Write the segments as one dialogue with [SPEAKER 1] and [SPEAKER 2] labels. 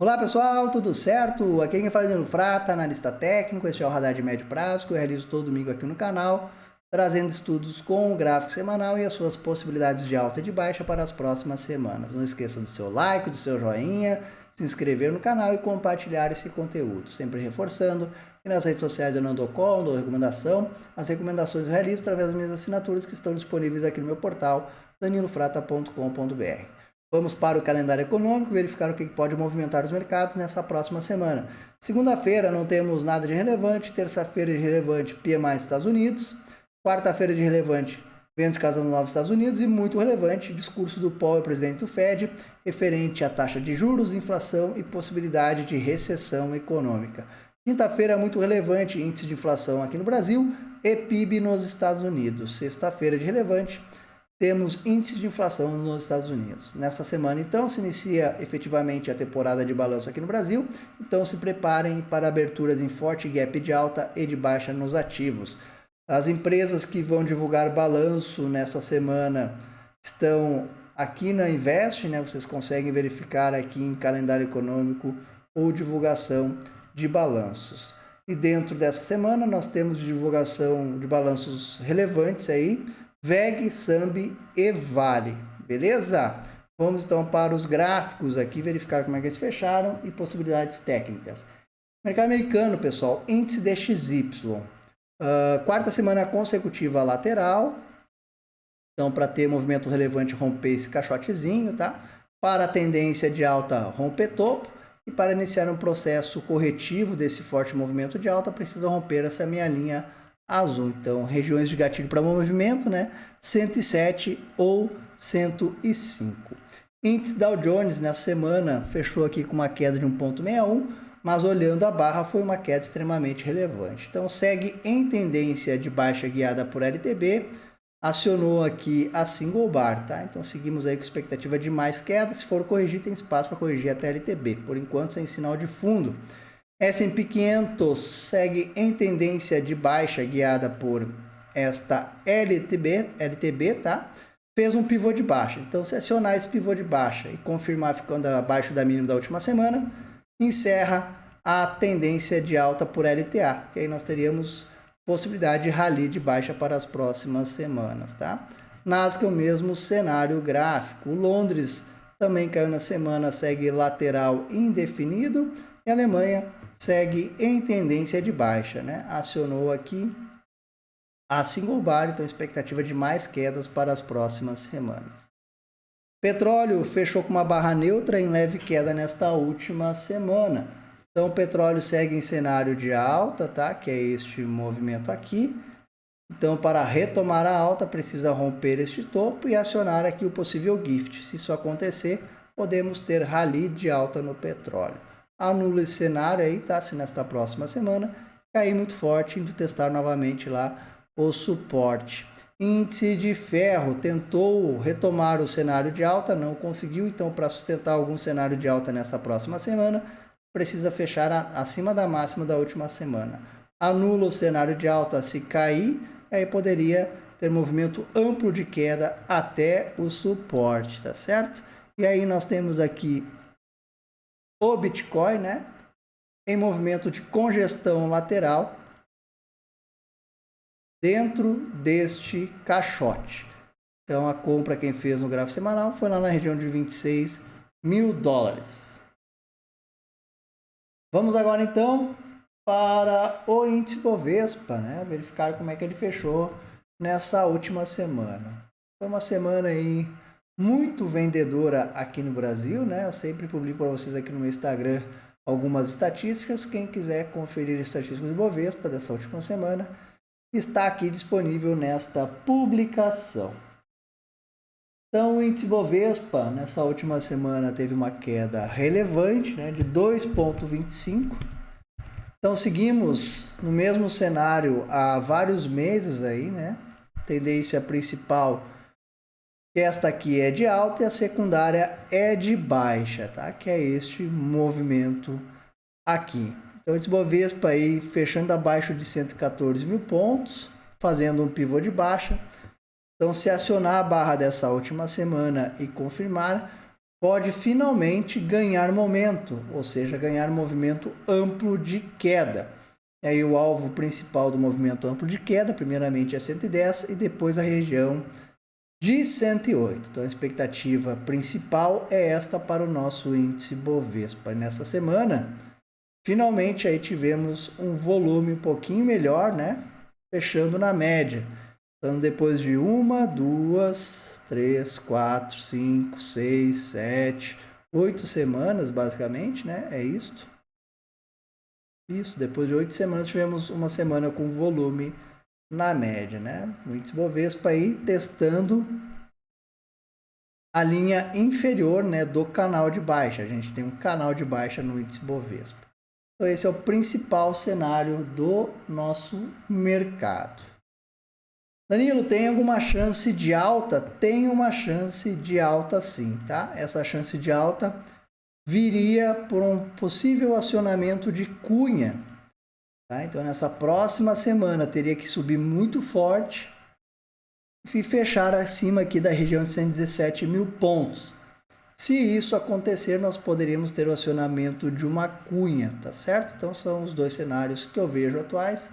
[SPEAKER 1] Olá pessoal, tudo certo? Aqui quem fala é Danilo Frata, analista técnico. Este é o Radar de Médio Prazo que eu realizo todo domingo aqui no canal, trazendo estudos com o gráfico semanal e as suas possibilidades de alta e de baixa para as próximas semanas. Não esqueça do seu like, do seu joinha, se inscrever no canal e compartilhar esse conteúdo. Sempre reforçando que nas redes sociais eu não dou call, não dou recomendação. As recomendações eu realizo através das minhas assinaturas que estão disponíveis aqui no meu portal danilofrata.com.br. Vamos para o calendário econômico, verificar o que pode movimentar os mercados nessa próxima semana. Segunda-feira não temos nada de relevante, terça-feira de relevante PMI Estados Unidos, quarta-feira de relevante vendas de casa nova Estados Unidos e muito relevante discurso do Powell, presidente do Fed, referente à taxa de juros, inflação e possibilidade de recessão econômica. Quinta-feira muito relevante índice de inflação aqui no Brasil e PIB nos Estados Unidos. Sexta-feira de relevante temos índice de inflação nos Estados Unidos. Nessa semana, então, se inicia efetivamente a temporada de balanço aqui no Brasil. Então, se preparem para aberturas em forte gap de alta e de baixa nos ativos. As empresas que vão divulgar balanço nessa semana estão aqui na Invest, né? Vocês conseguem verificar aqui em calendário econômico ou divulgação de balanços. E dentro dessa semana, nós temos divulgação de balanços relevantes aí, VEG, SAMB e Vale, beleza? Vamos então para os gráficos aqui, verificar como é que eles fecharam e possibilidades técnicas. Mercado americano, pessoal, índice DXY, quarta semana consecutiva lateral, então para ter movimento relevante romper esse caixotezinho, tá? Para a tendência de alta romper topo e para iniciar um processo corretivo desse forte movimento de alta precisa romper essa minha linha azul. Então, regiões de gatilho para movimento, né? 107 ou 105. Índice Dow Jones nessa semana fechou aqui com uma queda de 1,61, mas olhando a barra foi uma queda extremamente relevante. Então, segue em tendência de baixa guiada por LTB, acionou aqui a single bar, tá? Então, seguimos aí com expectativa de mais queda. Se for corrigir, tem espaço para corrigir até LTB. Por enquanto, sem sinal de fundo. S&P 500 segue em tendência de baixa guiada por esta LTB, tá? Fez um pivô de baixa. Então, se acionar esse pivô de baixa e confirmar ficando abaixo da mínima da última semana, encerra a tendência de alta por LTA, que aí nós teríamos possibilidade de rally de baixa para as próximas semanas, tá? Nasdaq o mesmo cenário gráfico. O Londres também caiu na semana, segue lateral indefinido. E a Alemanha segue em tendência de baixa, né? Acionou aqui a single bar, então expectativa de mais quedas para as próximas semanas. Petróleo fechou com uma barra neutra em leve queda nesta última semana. Então o petróleo segue em cenário de alta, tá? Que é este movimento aqui. Então para retomar a alta precisa romper este topo e acionar aqui o possível gift. Se isso acontecer, podemos ter rally de alta no petróleo. Anula esse cenário aí, tá? Se nesta próxima semana cair muito forte, indo testar novamente lá o suporte. Índice de ferro tentou retomar o cenário de alta, não conseguiu. Então, para sustentar algum cenário de alta nessa próxima semana, precisa fechar acima da máxima da última semana. Anula o cenário de alta se cair, aí poderia ter movimento amplo de queda até o suporte, tá certo? E aí nós temos aqui o Bitcoin, né, em movimento de congestão lateral dentro deste caixote. Então a compra quem fez no gráfico semanal foi lá na região de 26 mil dólares. Vamos agora então para o índice Bovespa, né, verificar como é que ele fechou nessa última semana. Foi uma semana aí muito vendedora aqui no Brasil, né? Eu sempre publico para vocês aqui no meu Instagram algumas estatísticas. Quem quiser conferir estatísticas do Bovespa dessa última semana, está aqui disponível nesta publicação. Então, o índice Bovespa nessa última semana teve uma queda relevante, né, de 2,25. Então, seguimos no mesmo cenário há vários meses aí, né? Tendência principal, esta aqui é de alta e a secundária é de baixa, tá? Que é este movimento aqui. Então, esse Bovespa aí fechando abaixo de 114 mil pontos, fazendo um pivô de baixa. Então, se acionar a barra dessa última semana e confirmar, pode finalmente ganhar momento, ou seja, ganhar movimento amplo de queda. E aí o alvo principal do movimento amplo de queda, primeiramente é 110 e depois a região de 108. Então a expectativa principal é esta para o nosso índice Bovespa. Nessa semana, finalmente aí tivemos um volume um pouquinho melhor, né? Fechando na média. Então depois de 1, 2, 3, 4, 5, 6, 7, 8 semanas basicamente, né? É isto. Isso, depois de 8 semanas tivemos uma semana com volume na média, né? O índice Bovespa aí testando a linha inferior, né, do canal de baixa. A gente tem um canal de baixa no índice Bovespa. Então esse é o principal cenário do nosso mercado. Danilo, tem alguma chance de alta? Tem uma chance de alta sim, tá? Essa chance de alta viria por um possível acionamento de cunha. Tá? Então, nessa próxima semana, teria que subir muito forte e fechar acima aqui da região de 117 mil pontos. Se isso acontecer, nós poderíamos ter o acionamento de uma cunha, tá certo? Então, são os dois cenários que eu vejo atuais.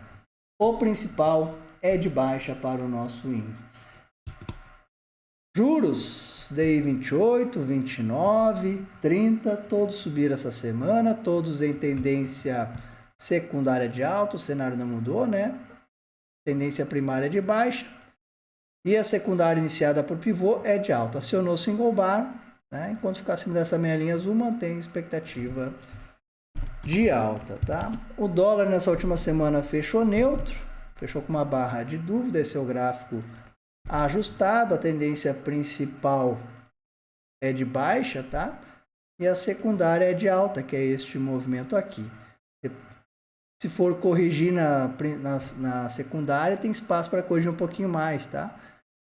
[SPEAKER 1] O principal é de baixa para o nosso índice. Juros, DI 28, 29, 30, todos subiram essa semana, todos em tendência secundária de alta, o cenário não mudou, né? Tendência primária de baixa. E a secundária iniciada por pivô é de alta. Acionou single bar, né? Enquanto ficar acima dessa meia linha azul, mantém expectativa de alta, tá? O dólar nessa última semana fechou neutro, fechou com uma barra de dúvida, esse é o gráfico ajustado, a tendência principal é de baixa, tá? E a secundária é de alta, que é este movimento aqui. Se for corrigir na secundária, tem espaço para corrigir um pouquinho mais, tá?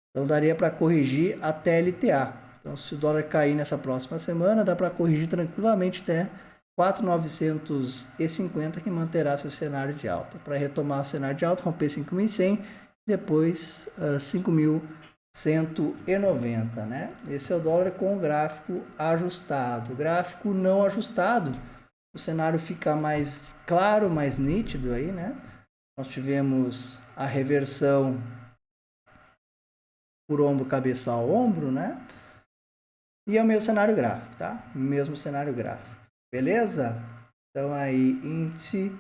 [SPEAKER 1] Então daria para corrigir até LTA. Então se o dólar cair nessa próxima semana, dá para corrigir tranquilamente até 4.950, que manterá seu cenário de alta. Para retomar o cenário de alta, romper 5.100, depois 5.190, né? Esse é o dólar com o gráfico ajustado. O gráfico não ajustado, o cenário fica mais claro, mais nítido aí, né? Nós tivemos a reversão por ombro, cabeça a ombro, né? E é o mesmo cenário gráfico, tá? Mesmo cenário gráfico. Beleza? Então aí, índice,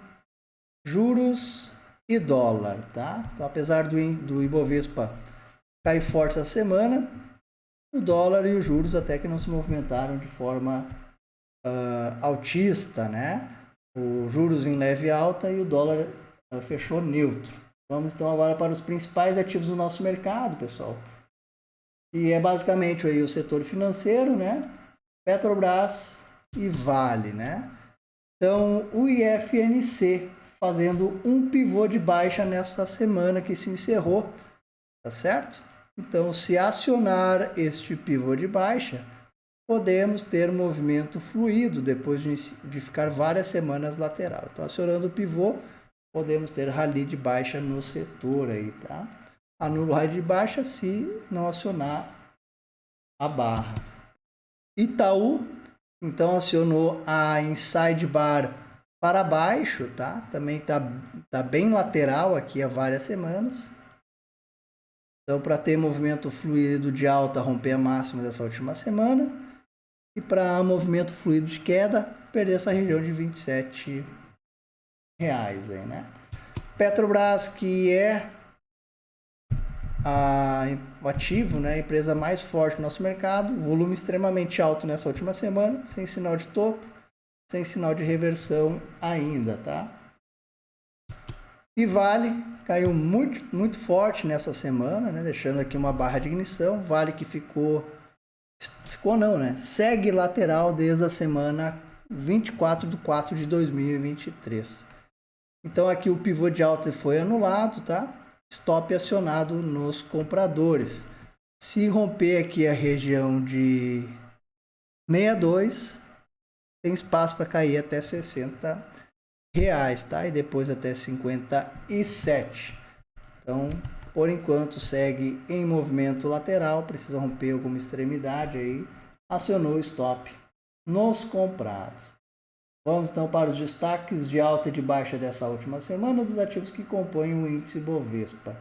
[SPEAKER 1] juros e dólar, tá? Então, apesar do Ibovespa cair forte essa semana, o dólar e os juros até que não se movimentaram de forma altista, né? Os juros em leve alta e o dólar fechou neutro. Vamos então agora para os principais ativos do nosso mercado, pessoal. E é basicamente aí o setor financeiro, né? Petrobras e Vale, né? Então, o IFNC fazendo um pivô de baixa nessa semana que se encerrou, tá certo? Então, se acionar este pivô de baixa, podemos ter movimento fluido depois de ficar várias semanas lateral. Então, acionando o pivô, podemos ter rally de baixa no setor aí, tá? Anula o rally de baixa se não acionar a barra. Itaú, então, acionou a inside bar para baixo, tá? Também tá bem lateral aqui há várias semanas. Então, para ter movimento fluido de alta, romper a máxima dessa última semana. E para movimento fluido de queda, perder essa região de R$27 aí, né? Petrobras, que é o ativo, né, a empresa mais forte do nosso mercado, volume extremamente alto nessa última semana, sem sinal de topo, sem sinal de reversão ainda, tá? E Vale caiu muito forte nessa semana, né, deixando aqui uma barra de ignição. Vale que ficou não, né? Segue lateral desde a semana 24/4 de 2023. Então aqui o pivô de alta foi anulado, tá? Stop acionado nos compradores. Se romper aqui a região de 62, tem espaço para cair até R$60, tá? E depois até 57. Então, por enquanto, segue em movimento lateral. Precisa romper alguma extremidade aí acionou o stop nos comprados. Vamos então para os destaques de alta e de baixa dessa última semana dos ativos que compõem o índice Bovespa.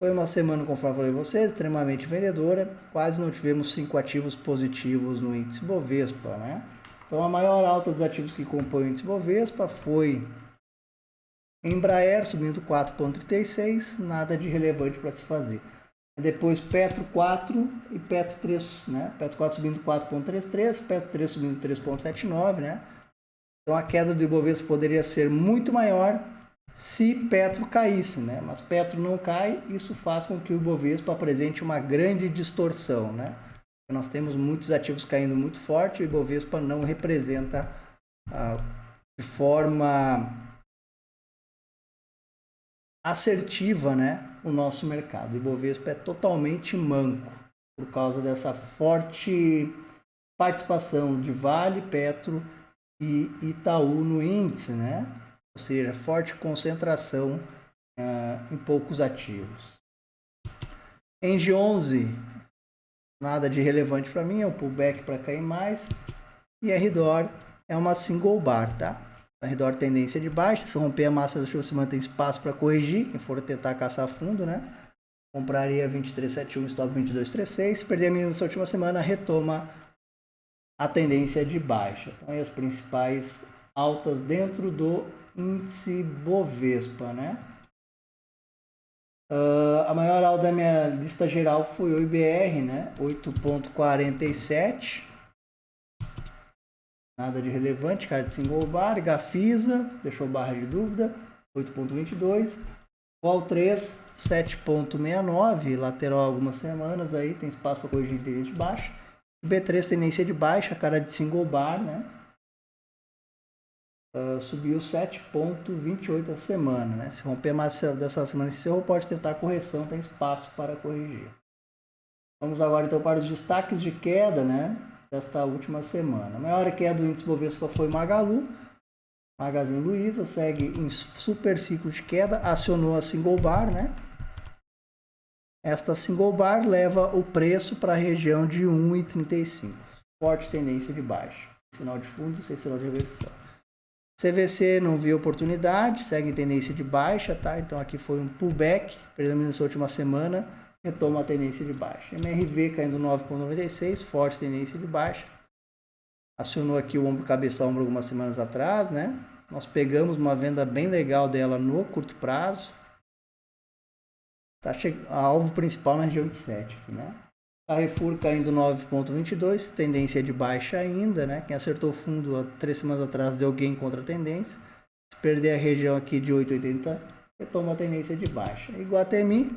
[SPEAKER 1] Foi uma semana, conforme eu falei a vocês, extremamente vendedora. Quase não tivemos 5 ativos positivos no índice Bovespa, né? Então a maior alta dos ativos que compõem o índice Bovespa foi Embraer subindo 4,36, nada de relevante para se fazer. Depois Petro 4 e Petro 3, né? Petro 4 subindo 4,33, Petro 3 subindo 3,79, né? Então a queda do Ibovespa poderia ser muito maior se Petro caísse, né? Mas Petro não cai, isso faz com que o Ibovespa apresente uma grande distorção, né? Nós temos muitos ativos caindo muito forte, o Ibovespa não representa de forma assertiva, né, o nosso mercado. O Ibovespa é totalmente manco por causa dessa forte participação de Vale, Petro e Itaú no índice, né? Ou seja, forte concentração em poucos ativos. Engie 11, nada de relevante para mim, é um pullback para cair mais. E RDOR é uma single bar, tá? RDOR tendência de baixa, se romper a massa da última semana tem espaço para corrigir, quem for tentar caçar fundo, né? Compraria 23,71, stop 22,36, se perder a mínima nessa última semana, retoma a tendência de baixa. Então, aí as principais altas dentro do índice Bovespa, né? A maior alta da minha lista geral foi o IBR, né? 8,47. Nada de relevante, cara de single bar. Gafisa, deixou barra de dúvida, 8,22. Qual 3, 7,69. Lateral algumas semanas aí, tem espaço para corrigir tendência de baixa. B3 tendência de baixa, cara de single bar, né? Subiu 7,28 a semana, né? Se romper mais dessa semana encerrou, pode tentar correção, tem espaço para corrigir. Vamos agora então para os destaques de queda, né, desta última semana. A maior queda do índice Bovespa foi Magalu. Magazine Luiza segue em super ciclo de queda, acionou a single bar, né? Esta single bar leva o preço para a região de 1,35. Forte tendência de baixa. Sinal de fundo, sem sinal de reversão. CVC não viu oportunidade, segue em tendência de baixa, tá? Então aqui foi um pullback, perdemos nessa última semana, retoma a tendência de baixa. MRV caindo 9,96, forte tendência de baixa. Acionou aqui o ombro cabeça ombro algumas semanas atrás, né? Nós pegamos uma venda bem legal dela no curto prazo. Tá alvo principal na região de 7 aqui, né? Carrefour caindo 9,22, tendência de baixa ainda, né? Quem acertou fundo há 3 semanas atrás deu gain contra a tendência. Se perder a região aqui de 8,80, retoma a tendência de baixa. Iguatemi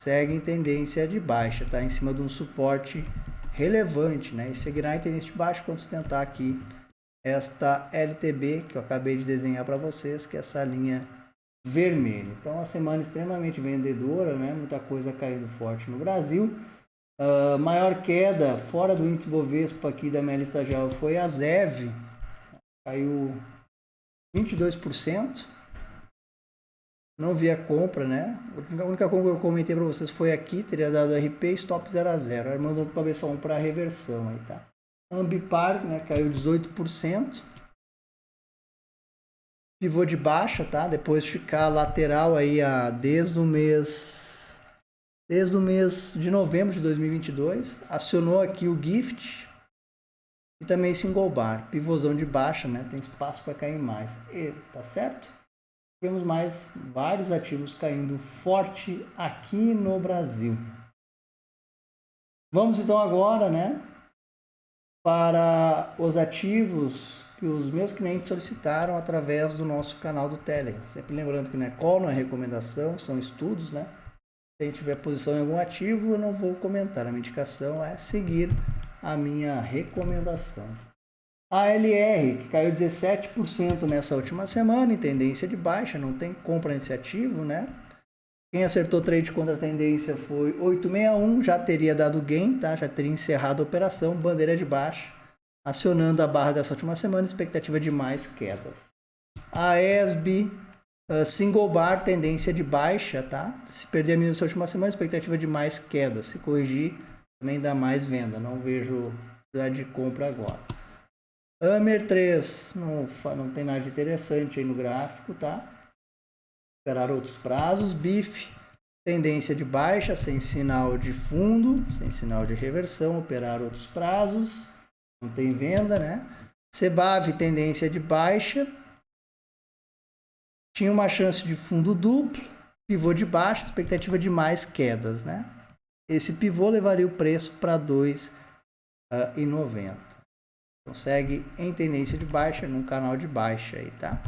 [SPEAKER 1] segue em tendência de baixa, tá? Em cima de um suporte relevante, né? E seguirá em tendência de baixa quando sustentar aqui esta LTB que eu acabei de desenhar para vocês, que é essa linha vermelha. Então, uma semana extremamente vendedora, né? Muita coisa caindo forte no Brasil. Maior queda fora do índice Bovespa aqui da minha lista geral foi a ZEV, caiu 22%. Não vi a compra, né? A única compra que eu comentei para vocês foi aqui, teria dado RP stop 0 a 0. Aí mandou para cabeça 1 para reversão aí, tá? Ambipar, né, caiu 18%. Pivô de baixa, tá? Depois de ficar lateral aí desde o mês de novembro de 2022, acionou aqui o Gift e também single bar, pivôzão de baixa, né? Tem espaço para cair mais, tá certo? Temos mais vários ativos caindo forte aqui no Brasil. Vamos então agora, né, para os ativos que os meus clientes solicitaram através do nosso canal do Telegram. Sempre lembrando que não é call, não é recomendação, são estudos, né? Se a gente tiver posição em algum ativo, eu não vou comentar. A minha indicação é seguir a minha recomendação. A LR, que caiu 17% nessa última semana, em tendência de baixa, não tem compra nesse ativo, né? Quem acertou trade contra a tendência foi 861, já teria dado gain, tá? Já teria encerrado a operação, bandeira de baixa, acionando a barra dessa última semana, expectativa de mais quedas. A ESB, single bar, tendência de baixa, tá? Se perder a mínima dessa última semana, expectativa de mais quedas. Se corrigir, também dá mais venda. Não vejo oportunidade de compra agora. Amer 3, não tem nada de interessante aí no gráfico, tá? Esperar outros prazos. BIF, tendência de baixa, sem sinal de fundo, sem sinal de reversão, operar outros prazos, não tem venda, né? CBAV, tendência de baixa, tinha uma chance de fundo duplo, pivô de baixa, expectativa de mais quedas, né? Esse pivô levaria o preço para 2,90. Então segue em tendência de baixa, num canal de baixa aí, tá?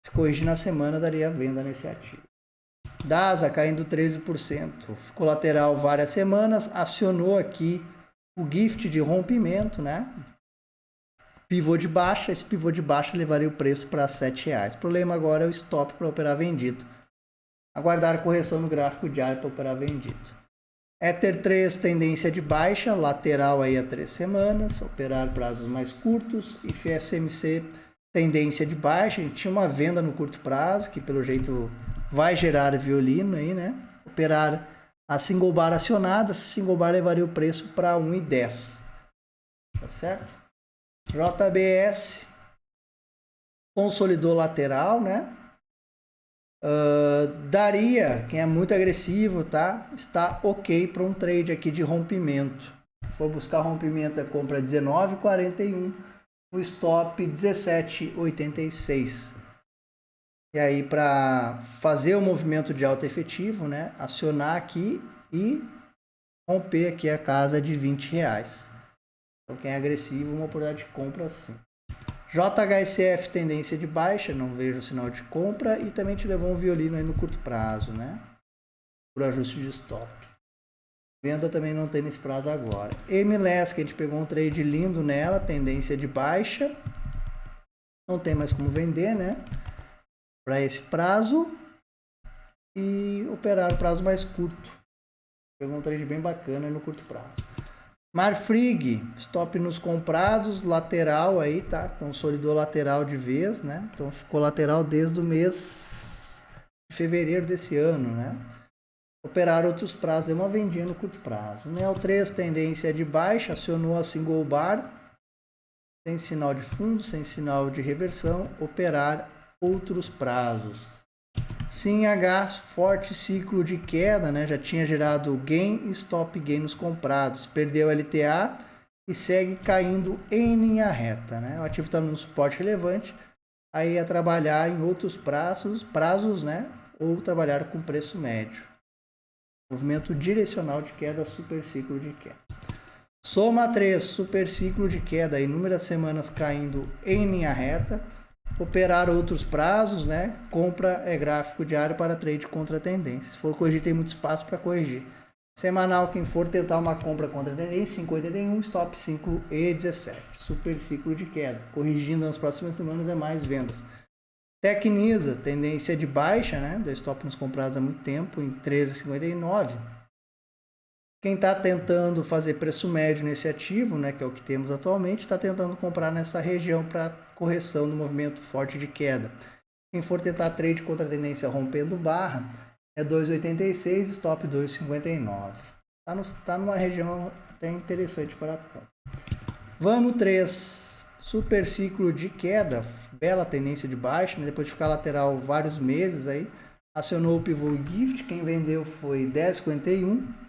[SPEAKER 1] Se corrigir na semana, daria venda nesse ativo. DASA caindo 13%, ficou lateral várias semanas, acionou aqui o gift de rompimento, né? Pivô de baixa, esse pivô de baixa levaria o preço para R$ 7,00. O problema agora é o stop para operar vendido. Aguardar correção no gráfico diário para operar vendido. Ether 3, tendência de baixa, lateral aí a 3 semanas, operar prazos mais curtos. E FSMC, tendência de baixa, a gente tinha uma venda no curto prazo, que pelo jeito vai gerar violino aí, né? Operar a single bar acionada, essa single bar levaria o preço para 1,10. Tá certo? JBS consolidou lateral, né? Daria, quem é muito agressivo, tá? Está ok para um trade aqui de rompimento. Se for buscar rompimento, é compra 19,41, o stop 17,86. E aí, para fazer o movimento de alta efetivo, né? Acionar aqui e romper aqui a casa de R$20. Então, quem é agressivo, uma oportunidade de compra sim. JHSF, tendência de baixa, não vejo sinal de compra. E também te levou um violino aí no curto prazo, né? Por ajuste de stop. Venda também não tem nesse prazo agora. MLS, que a gente pegou um trade lindo nela, tendência de baixa. Não tem mais como vender, né? Para esse prazo. E operar o prazo mais curto. Pegou um trade bem bacana aí no curto prazo. Marfrig, stop nos comprados, lateral aí, tá? Consolidou lateral de vez, né? Então ficou lateral desde o mês de fevereiro desse ano, né? Operar outros prazos, deu uma vendinha no curto prazo. Neo 3, tendência de baixa, acionou a single bar, sem sinal de fundo, sem sinal de reversão, operar outros prazos. SINH, forte ciclo de queda, né? Já tinha gerado gain e stop gain nos comprados. Perdeu LTA e segue caindo em linha reta, né? O ativo está num suporte relevante. Aí é trabalhar em outros prazos, né? Ou trabalhar com preço médio. Movimento direcional de queda, super ciclo de queda. Soma 3, super ciclo de queda, inúmeras semanas caindo em linha reta. Operar outros prazos, né? Compra é gráfico diário para trade contra tendência. Se for corrigir, tem muito espaço para corrigir. Semanal, quem for tentar uma compra contra tendência, 5,81, stop 5,17. Super ciclo de queda. Corrigindo nas próximas semanas é mais vendas. Tecnisa, tendência de baixa, né? Deu stop nos comprados há muito tempo, em 13,59. Quem está tentando fazer preço médio nesse ativo, né, que é o que temos atualmente, está tentando comprar nessa região para correção do movimento forte de queda. Quem for tentar trade contra a tendência rompendo barra, é 2,86, stop 2,59. Tá numa região até interessante para a compra. Vamos 3, super ciclo de queda, bela tendência de baixa, né, depois de ficar lateral vários meses aí, acionou o pivô gift, quem vendeu foi 10,51.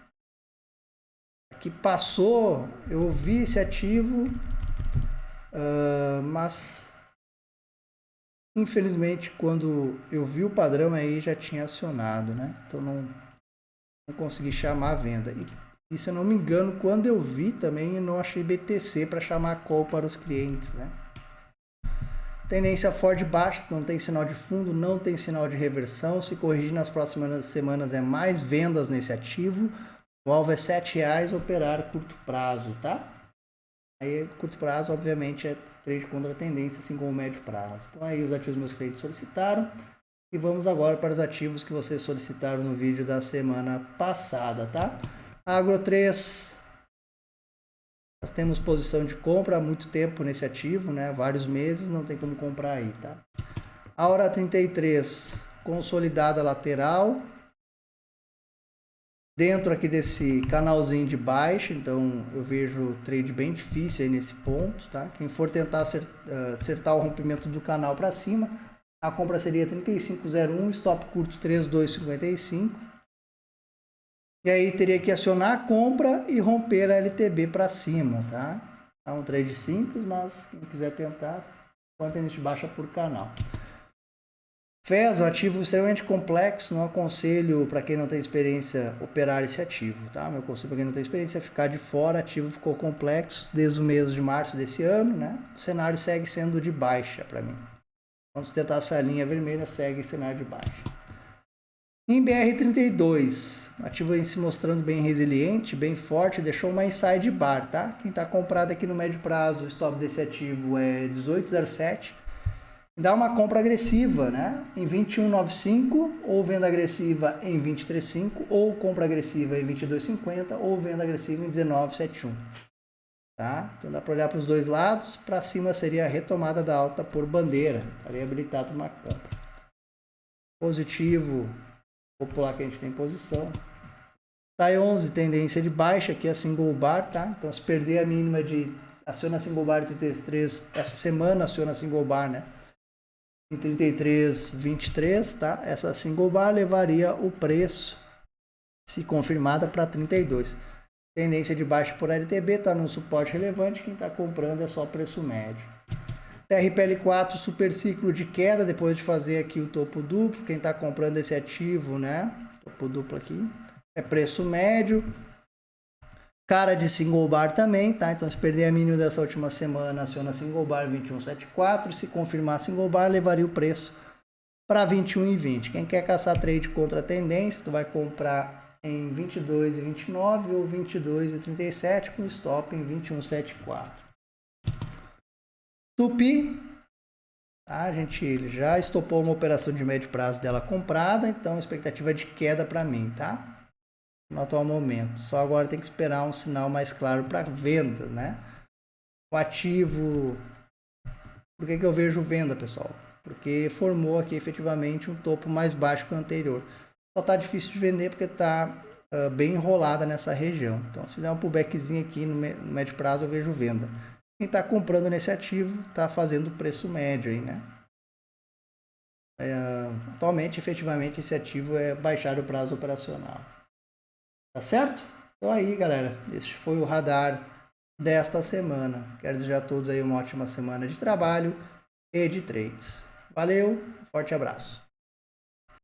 [SPEAKER 1] Que passou, eu vi esse ativo, mas infelizmente quando eu vi o padrão aí já tinha acionado, né? Então não consegui chamar a venda. E se eu não me engano, quando eu vi também eu não achei BTC para chamar call para os clientes, né? Tendência forte baixa, não tem sinal de fundo, não tem sinal de reversão. Se corrigir nas próximas semanas é mais vendas nesse ativo. O alvo é R$7, operar curto prazo, tá? Aí, curto prazo, obviamente, é trade contra a tendência, assim como o médio prazo. Então, aí os ativos meus clientes solicitaram. E vamos agora para os ativos que vocês solicitaram no vídeo da semana passada, tá? Agro 3. Nós temos posição de compra há muito tempo nesse ativo, né? Vários meses, não tem como comprar aí, tá? Aura 33, consolidada lateral. dentro aqui desse canalzinho de baixa, então eu vejo o trade bem difícil aí nesse ponto, tá? Quem for tentar acertar o rompimento do canal para cima, a compra seria 35,01, stop curto 32,55. E aí teria que acionar a compra e romper a LTB para cima, tá? É um trade simples, mas quem quiser tentar, põe tendência de baixa por canal. FES, um ativo extremamente complexo, não aconselho para quem não tem experiência operar esse ativo, tá? Meu conselho para quem não tem experiência é ficar de fora, ativo ficou complexo desde o mês de março desse ano, né? O cenário segue sendo de baixa para mim. Quando você tentar essa linha vermelha, segue cenário de baixa. Em BR32, ativo aí se mostrando bem resiliente, bem forte, deixou uma inside bar, tá? Quem está comprado aqui no médio prazo, o stop desse ativo é 18,07. Dá uma compra agressiva, né? Em 21,95 ou venda agressiva em 23,5 ou compra agressiva em 22,50 ou venda agressiva em 19,71. Tá? Então dá para olhar para os dois lados. Para cima seria a retomada da alta por bandeira. Estaria habilitado uma compra. Positivo, popular que a gente tem posição. TAI 11, tendência de baixa, aqui é a single bar, tá? Então se perder a mínima de aciona a single bar 33 essa semana, aciona a single bar, né? Em 33,23, tá? Essa single bar levaria o preço, se confirmada, para 32. Tendência de baixa por LTB, tá no suporte relevante, quem está comprando é só preço médio. TRPL4, super ciclo de queda, depois de fazer aqui o topo duplo, quem está comprando esse ativo, né? Topo duplo aqui, é preço médio. Cara de single bar também, tá? Então se perder a mínima dessa última semana, aciona single bar 21,74. Se confirmar single bar, levaria o preço para 21,20. Quem quer caçar trade contra a tendência, tu vai comprar em 22,29 ou 22,37 com stop em 21,74. Tupi, tá? A gente já estopou uma operação de médio prazo dela comprada, então expectativa de queda para mim, tá? No atual momento. Só agora tem que esperar um sinal mais claro para venda, né? O ativo... Por que eu vejo venda, pessoal? Porque formou aqui efetivamente um topo mais baixo que o anterior. Só tá difícil de vender porque tá bem enrolada nessa região. Então, se fizer um pullbackzinho aqui no médio prazo, eu vejo venda. Quem está comprando nesse ativo está fazendo preço médio aí, né? Atualmente, efetivamente, esse ativo é baixar o prazo operacional. Tá certo? Então aí, galera, este foi o radar desta semana. Quero desejar a todos aí uma ótima semana de trabalho e de trades. Valeu, forte abraço.